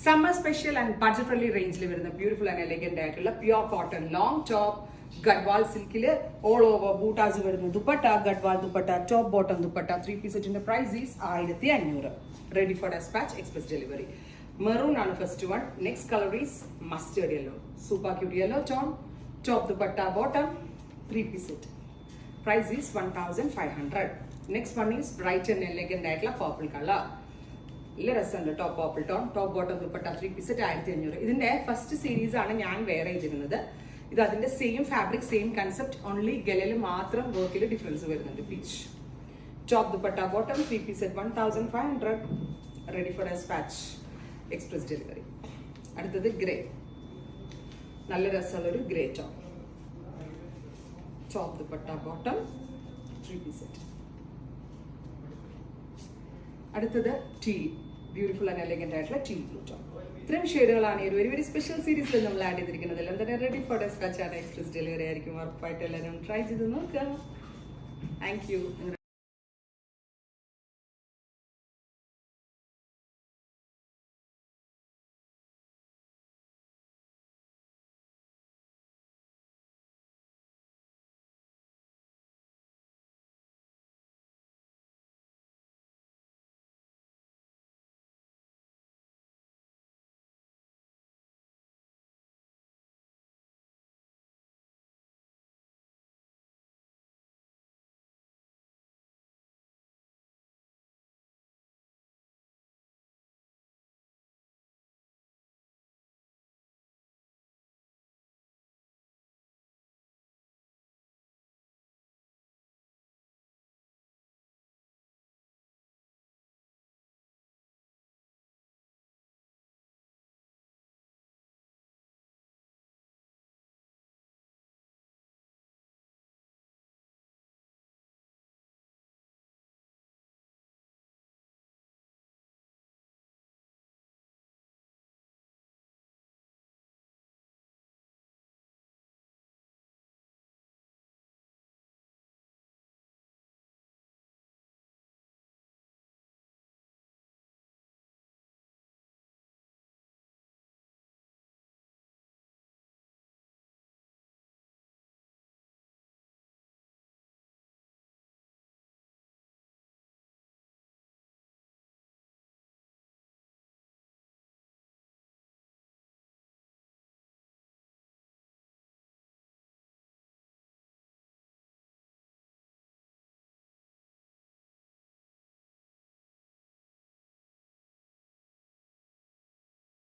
Summer special and budget friendly range ൽ വരുന്ന beautiful and elegant ആയിട്ടുള്ള pure cotton long top Garhwal സിൽക്കിൽ all over ബൂട്ടാസ് വരുന്ന dupatta Gadwal dupatta top bottom dupatta 3-piece സെറ്റിന്റെ price is 1500. Ready for despatch express delivery. Maroon ആണ് first one. Next colour is mustard yellow. Super cute yellow tone top dupatta bottom 3-piece set. Price is 1500. Next one is bright and elegant ആയിട്ടുള്ള purple colour. നല്ല രസമുണ്ട്. Top purple tone top bottom dupatta 3-piece set 1500. ഇതിന്റെ first series ആണ് ഞാൻ wear ചെയ്തിരുന്നത്. ഇത് അതിന്റെ same fabric same concept, only ഗലയിൽ മാത്രം വർക്കിൽ ഡിഫറൻസ് വരുന്നുണ്ട്. Peach top dupatta bottom 3-piece set 1500. Ready for despatch express delivery. അടുത്തത് ഗ്രേ. നല്ല രസമുള്ളൊരു grey top top dupatta bottom 3-piece set. അടുത്തത് ടീ, ബ്യൂട്ടിഫുൾ ആൻഡ് എലഗന്റ് ആയിട്ടുള്ള ടീ ബ്ലൂ ടോപ്പ്. ഇത്രയും ഷെയ്ഡുകളാണ് ഈ ഒരു വെരി വെരി സ്പെഷ്യൽ സീരീസിൽ നമ്മൾ ആഡ് ചെയ്തിരിക്കുന്നത്. എല്ലാം തന്നെ റെഡി ഫോർ ഡെസ്പാച്ച് ആണ് എക്സ്പ്രസ് ഡെലിവറി ആയിരിക്കും. ഉറപ്പായിട്ട് എല്ലാവരും ട്രൈ ചെയ്ത് നോക്കുക. Thank you.